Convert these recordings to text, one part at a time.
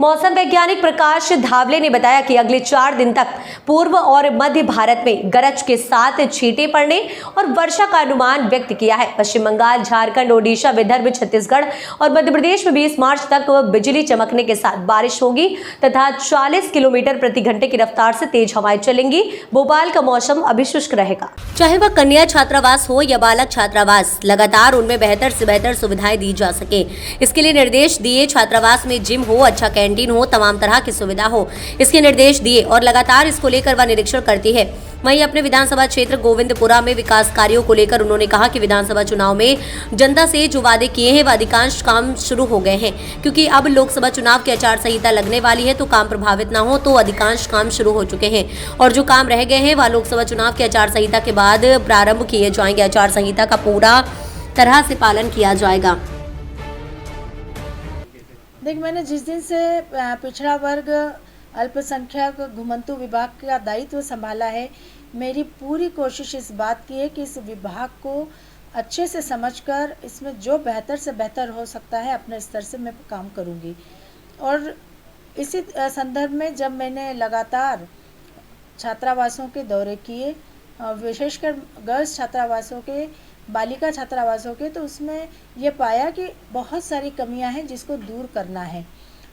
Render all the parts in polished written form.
मौसम वैज्ञानिक प्रकाश धावले ने बताया कि अगले 4 दिन तक पूर्व और मध्य भारत में गरज के साथ छींटे पड़ने और वर्षा का अनुमान व्यक्त किया है। पश्चिम बंगाल, झारखंड, ओडिशा, विदर्भ, छत्तीसगढ़ और मध्य प्रदेश में 20 मार्च तक बिजली चमकने के साथ बारिश होगी तथा 40 किलोमीटर प्रति घंटे की रफ्तार से तेज हवाएं चलेंगी। भोपाल का मौसम अभी शुष्क रहेगा। चाहे वह कन्या छात्रावास हो या बालक छात्रावास, लगातार उनमें बेहतर से बेहतर सुविधाएं दी जा सके, इसके लिए निर्देश दिए। छात्रावास में जिम हो, अच्छा कैंटीन हो, तमाम तरह की सुविधा हो, इसके निर्देश दिए और लगातार इसको लेकर वह निरीक्षण करती है। वहीं अपने विधानसभा क्षेत्र गोविंदपुरा में विकास कार्यों को लेकर उन्होंने कहा कि विधानसभा चुनाव में जनता से जो वादे किए हैं वह अधिकांश काम शुरू हो गए हैं, क्योंकि अब लोकसभा चुनाव की आचार संहिता लगने वाली है तो काम प्रभावित न हो, तो अधिकांश काम शुरू हो चुके हैं और जो काम रह गए हैं वह लोकसभा चुनाव की आचार संहिता के बाद प्रारंभ किए जाएंगे। आचार संहिता का पूरा तरह से पालन किया जाएगा। देख, मैंने जिस दिन से पिछड़ा वर्ग अल्पसंख्यक घुमंतु विभाग का दायित्व संभाला है, मेरी पूरी कोशिश इस बात की है कि इस विभाग को अच्छे से समझकर इसमें जो बेहतर से बेहतर हो सकता है अपने स्तर से मैं काम करूंगी। और इसी संदर्भ में जब मैंने लगातार छात्रावासों के दौरे किए, विशेषकर गर्ल्स छात्रावासों के, बालिका छात्रावासों के, तो उसमें ये पाया कि बहुत सारी कमियां हैं जिसको दूर करना है।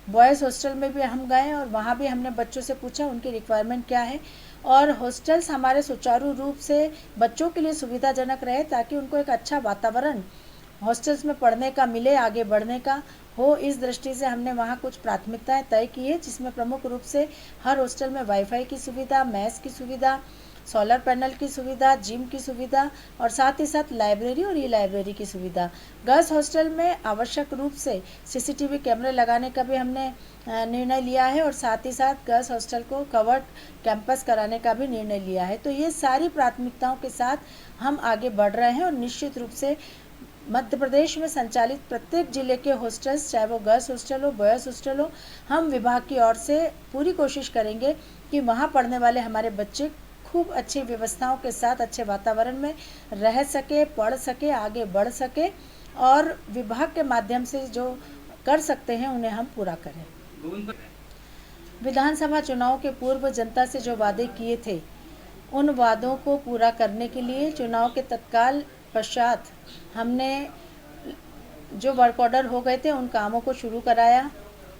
बॉयज़ हॉस्टल में भी हम गए और वहाँ भी हमने बच्चों से पूछा उनकी रिक्वायरमेंट क्या है और हॉस्टल्स हमारे सुचारू रूप से बच्चों के लिए सुविधाजनक रहे ताकि उनको एक अच्छा वातावरण हॉस्टल्स में पढ़ने का मिले, आगे बढ़ने का हो। इस दृष्टि से हमने वहाँ कुछ प्राथमिकताएं तय की है, जिसमें प्रमुख रूप से हर हॉस्टल में वाईफाई की सुविधा, मैस की सुविधा, सोलर पैनल की सुविधा, जिम की सुविधा और साथ ही साथ लाइब्रेरी और ई लाइब्रेरी की सुविधा। गर्ल्स हॉस्टल में आवश्यक रूप से सीसीटीवी कैमरे लगाने का भी हमने निर्णय लिया है और साथ ही साथ गर्ल्स हॉस्टल को कवर्ड कैंपस कराने का भी निर्णय लिया है। तो ये सारी प्राथमिकताओं के साथ हम आगे बढ़ रहे हैं और निश्चित रूप से मध्य प्रदेश में संचालित प्रत्येक जिले के हॉस्टल्स, चाहे वो गर्ल्स हॉस्टल हो, बॉयज़ हॉस्टल हो, हम विभाग की ओर से पूरी कोशिश करेंगे कि वहाँ पढ़ने वाले हमारे बच्चे खूब अच्छी व्यवस्थाओं के साथ अच्छे वातावरण में रह सके, पढ़ सके, आगे बढ़ सके और विभाग के माध्यम से जो कर सकते हैं उन्हें हम पूरा करें। विधानसभा चुनाव के पूर्व जनता से जो वादे किए थे उन वादों को पूरा करने के लिए चुनाव के तत्काल पश्चात हमने जो वर्क ऑर्डर हो गए थे उन कामों को शुरू कराया।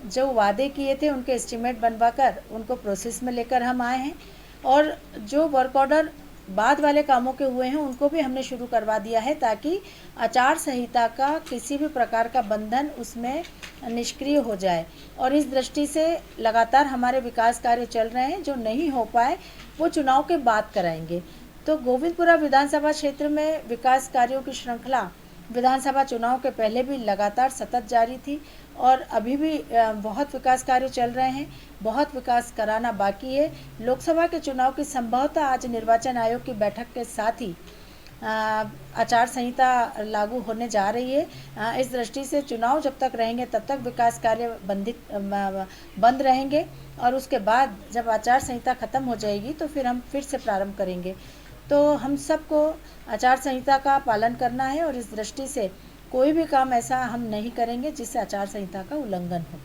जो वादे किए थे उनके एस्टीमेट बनवाकर उनको प्रोसेस में लेकर हम आए हैं और जो वर्क ऑर्डर बाद वाले कामों के हुए हैं उनको भी हमने शुरू करवा दिया है ताकि आचार संहिता का किसी भी प्रकार का बंधन उसमें निष्क्रिय हो जाए। और इस दृष्टि से लगातार हमारे विकास कार्य चल रहे हैं, जो नहीं हो पाए वो चुनाव के बाद कराएंगे। तो गोविंदपुरा विधानसभा क्षेत्र में विकास कार्यों की श्रृंखला विधानसभा चुनाव के पहले भी लगातार सतत जारी थी और अभी भी बहुत विकास कार्य चल रहे हैं, बहुत विकास कराना बाकी है। लोकसभा के चुनाव की संभवतः आज निर्वाचन आयोग की बैठक के साथ ही आचार संहिता लागू होने जा रही है। इस दृष्टि से चुनाव जब तक रहेंगे तब तक विकास कार्य बंद रहेंगे और उसके बाद जब आचार संहिता खत्म हो जाएगी तो फिर हम फिर से प्रारंभ करेंगे। तो हम सबको आचार संहिता का पालन करना है और इस दृष्टि से कोई भी काम ऐसा हम नहीं करेंगे जिससे आचार संहिता का उल्लंघन हो।